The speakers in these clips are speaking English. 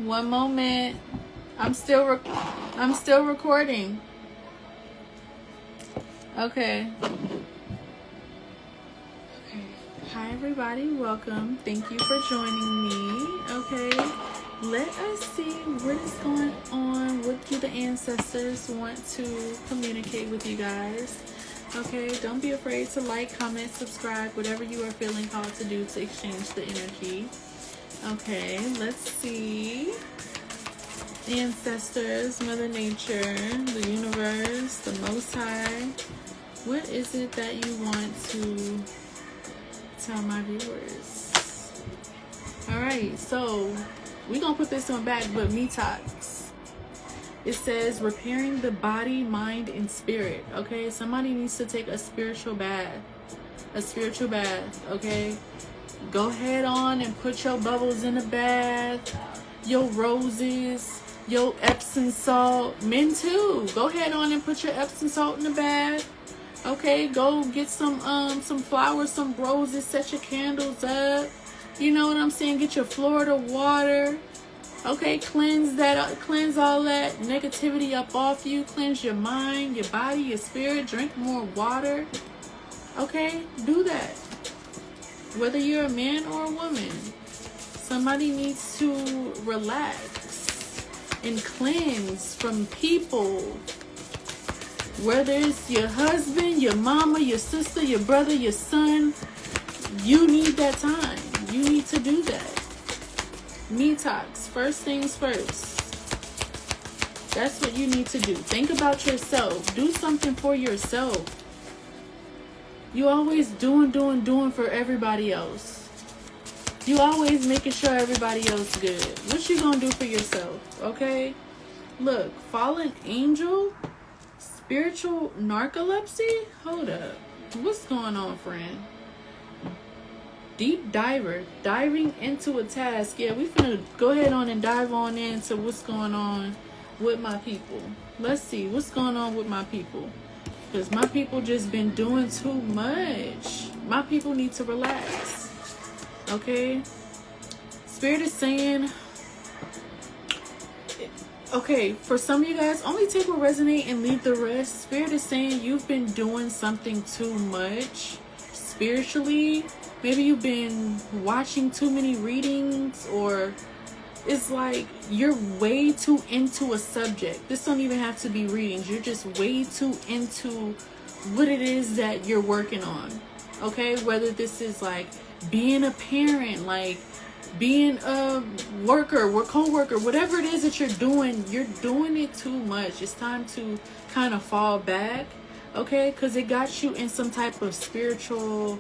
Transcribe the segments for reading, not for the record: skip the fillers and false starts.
One moment. I'm still recording. Okay. Hi everybody, welcome. Thank you for joining me. Okay. Let us see what is going on. What do the ancestors want to communicate with you guys? Okay, don't be afraid to like, comment, subscribe, whatever you are feeling called to do to exchange the energy. Okay, let's see. Ancestors, Mother Nature, the universe, the Most High. What is it that you want to tell my viewers? Alright, so we're going to put this on back, but me talks. It says repairing the body, mind, and spirit. Okay, somebody needs to take a spiritual bath. A spiritual bath, okay? Go ahead on and put your bubbles in the bath, your roses, your Epsom salt. Men too. Go ahead on and put your Epsom salt in the bath. Okay, go get some flowers, some roses, set your candles up. You know what I'm saying? Get your Florida water. Okay, cleanse all that negativity up off you. Cleanse your mind, your body, your spirit. Drink more water. Okay, do that. Whether you're a man or a woman, somebody needs to relax and cleanse from people. Whether it's your husband, your mama, your sister, your brother, your son, you need that time. You need to do that. Me talks. First things first. That's what you need to do. Think about yourself. Do something for yourself. You always doing for everybody else. You always making sure everybody else good. What you gonna do for yourself, okay? Look, fallen angel, spiritual narcolepsy? Hold up. What's going on, friend? Deep diver, diving into a task. Yeah, we finna go ahead on and dive on into what's going on with my people. Let's see, what's going on with my people? Because my people just been doing too much. My people need to relax. Okay? Spirit is saying, okay, for some of you guys, only take what resonate and leave the rest. Spirit is saying you've been doing something too much spiritually. Maybe you've been watching too many readings, or it's like you're way too into a subject. This don't even have to be readings. You're just way too into what it is that you're working on. Okay? Whether this is like being a parent, like being a worker, co-worker, whatever it is that you're doing it too much. It's time to kind of fall back. Okay? Because it got you in some type of spiritual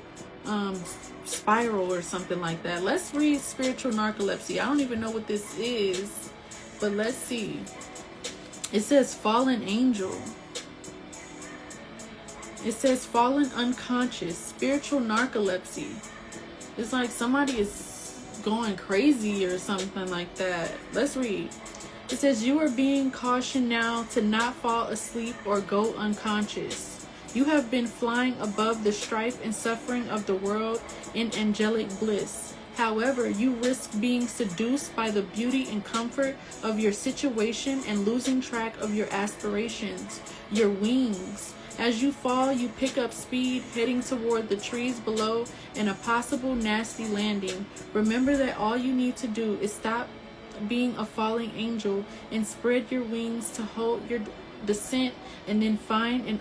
spiral or something like that. Let's read spiritual narcolepsy. I don't even know what this is, but let's see. It says fallen angel. It says fallen unconscious, spiritual narcolepsy. It's like somebody is going crazy or something like that. Let's read. It says you are being cautioned now to not fall asleep or go unconscious. You have been flying above the strife and suffering of the world in angelic bliss. However, you risk being seduced by the beauty and comfort of your situation and losing track of your aspirations, your wings. As you fall, you pick up speed, heading toward the trees below and a possible nasty landing. Remember that all you need to do is stop being a falling angel and spread your wings to hold your descent, and then find an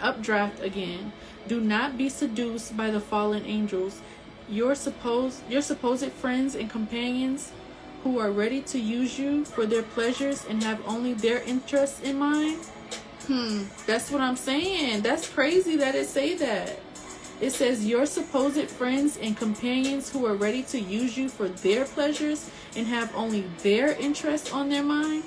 updraft again. Do not be seduced by the fallen angels, your supposed friends and companions who are ready to use you for their pleasures and have only their interests in mind. That's what I'm saying. That's crazy that it say that. It says your supposed friends and companions who are ready to use you for their pleasures and have only their interests on their mind.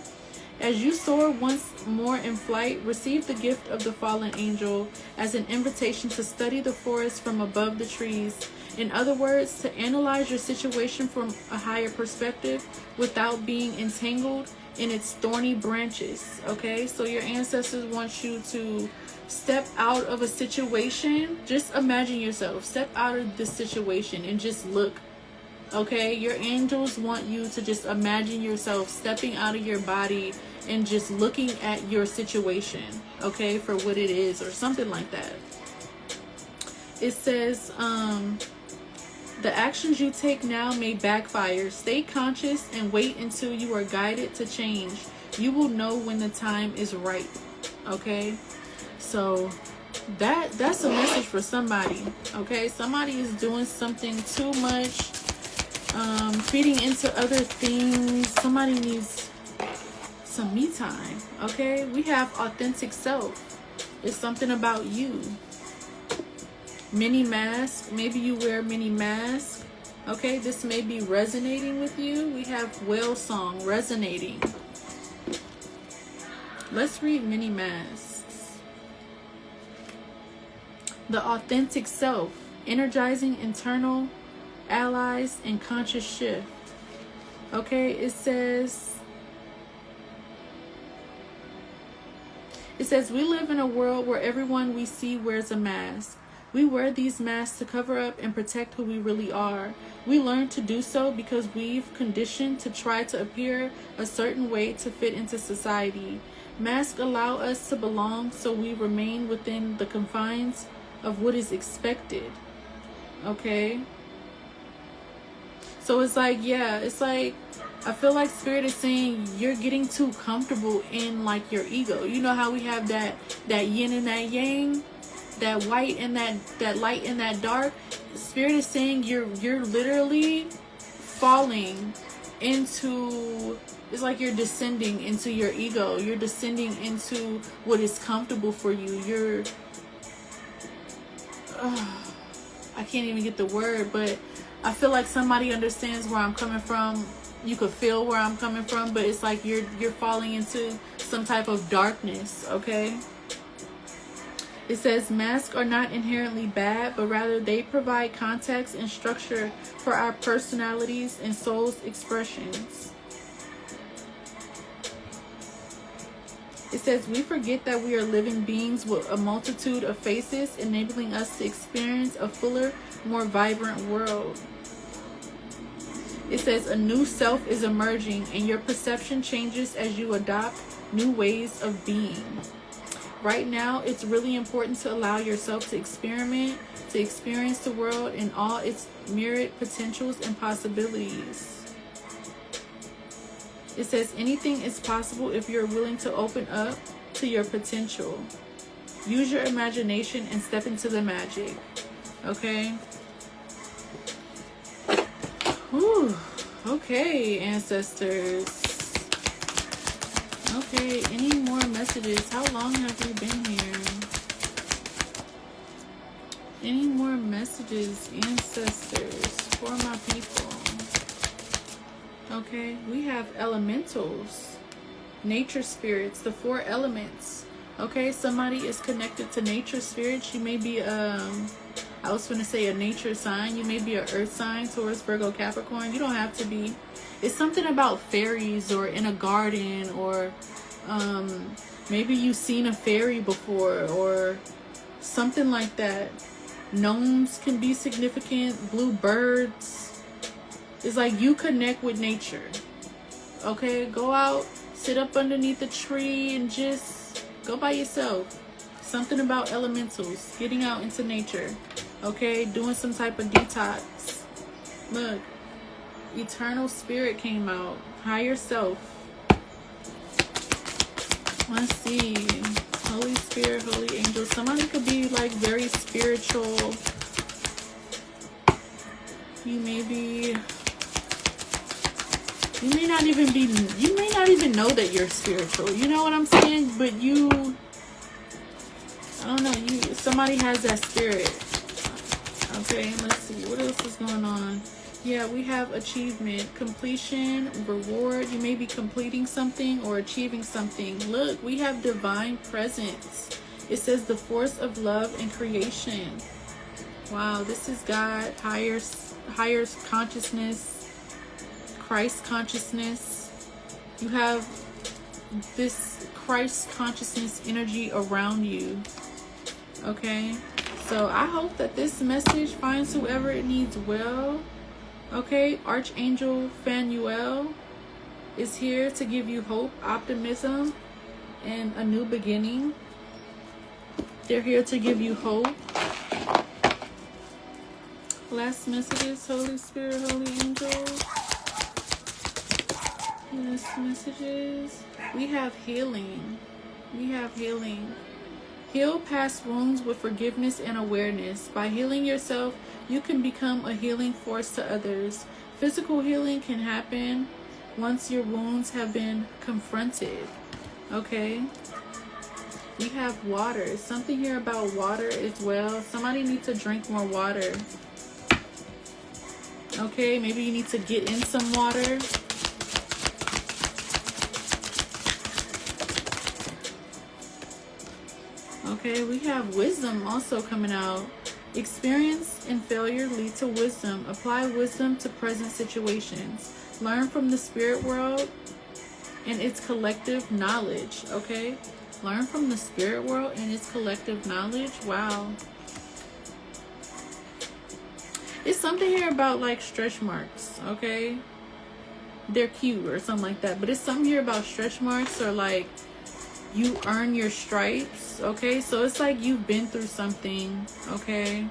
As you soar once more in flight, receive the gift of the fallen angel as an invitation to study the forest from above the trees. In other words, to analyze your situation from a higher perspective without being entangled in its thorny branches. Okay, so your ancestors want you to step out of a situation. Just imagine yourself step out of this situation and just look Okay, your angels want you to just imagine yourself stepping out of your body and just looking at your situation, okay, for what it is, or something like that. It says, the actions you take now may backfire. Stay conscious and wait until you are guided to change. You will know when the time is right. Okay, so that's a message for somebody. Okay, somebody is doing something too much, feeding into other things. Somebody needs some me time. Okay, we have authentic self. It's something about you. Mini mask. Maybe you wear mini mask. Okay, this may be resonating with you. We have whale song resonating. Let's read mini masks. The authentic self, energizing internal allies and conscious shift. Okay, it says we live in a world where everyone we see wears a mask. We wear these masks to cover up and protect who we really are. We learn to do so because we've conditioned to try to appear a certain way to fit into society. Masks allow us to belong, so we remain within the confines of what is expected. Okay? So it's like, yeah, it's like, I feel like Spirit is saying you're getting too comfortable in like your ego. You know how we have that yin and that yang? That white and that light and that dark. Spirit is saying you're literally falling into, it's like you're descending into your ego. You're descending into what is comfortable for you. I can't even get the word, but I feel like somebody understands where I'm coming from. You could feel where I'm coming from, but it's like you're falling into some type of darkness, okay? It says masks are not inherently bad, but rather they provide context and structure for our personalities and soul's expressions. It says we forget that we are living beings with a multitude of faces, enabling us to experience a fuller, more vibrant world. It says a new self is emerging and your perception changes as you adopt new ways of being. Right now, it's really important to allow yourself to experiment, to experience the world in all its myriad potentials and possibilities. It says anything is possible if you're willing to open up to your potential. Use your imagination and step into the magic. Okay? Whew. Okay, ancestors. Okay, any more messages? How long have we been here? Any more messages, ancestors, for my people? Okay, we have elementals, nature spirits, the 4 elements. Okay, somebody is connected to nature spirits. You may be I was going to say a nature sign. You may be an earth sign, Taurus, Virgo, Capricorn. You don't have to be. It's something about fairies or in a garden, or maybe you've seen a fairy before or something like that. Gnomes can be significant. Blue birds. It's like you connect with nature. Okay, go out, sit up underneath a tree and just go by yourself. Something about elementals, getting out into nature. Okay, doing some type of detox. Look, eternal spirit came out. Higher self. Let's see. Holy Spirit, holy angel. Somebody could be like very spiritual. You may not even know that you're spiritual. You know what I'm saying? But I don't know, somebody has that spirit. Okay, let's see. What else is going on? Yeah, we have achievement, completion, reward. You may be completing something or achieving something. Look, we have divine presence. It says the force of love and creation. Wow, this is God, higher consciousness, Christ consciousness. You have this Christ consciousness energy around you. Okay, so I hope that this message finds whoever it needs well. Okay, Archangel Phanuel is here to give you hope, optimism, and a new beginning. They're here to give you hope. Last messages, Holy Spirit, Holy Angels. Last messages. We have healing. We have healing. Heal past wounds with forgiveness and awareness. By healing yourself, you can become a healing force to others. Physical healing can happen once your wounds have been confronted. Okay? We have water. Something here about water as well. Somebody needs to drink more water. Okay, maybe you need to get in some water. Okay, we have wisdom also coming out. Experience and failure lead to wisdom. Apply wisdom to present situations. Learn from the spirit world and its collective knowledge. Okay, learn from the spirit world and its collective knowledge. Wow. It's something here about like stretch marks. Okay, they're cute or something like that, but it's something here about stretch marks, or like you earn your stripes. Okay, so it's like you've been through something. Okay,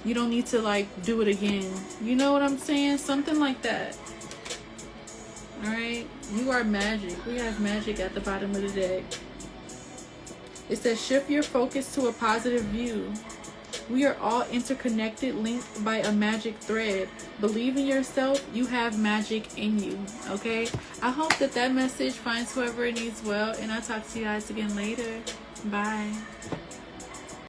you don't need to like do it again. You know what I'm saying? Something like that. All right, you are magic. We have magic at the bottom of the deck. It says shift your focus to a positive view. We are all interconnected, linked by a magic thread. Believe in yourself. You have magic in you. Okay? I hope that that message finds whoever it needs well. And I'll talk to you guys again later. Bye.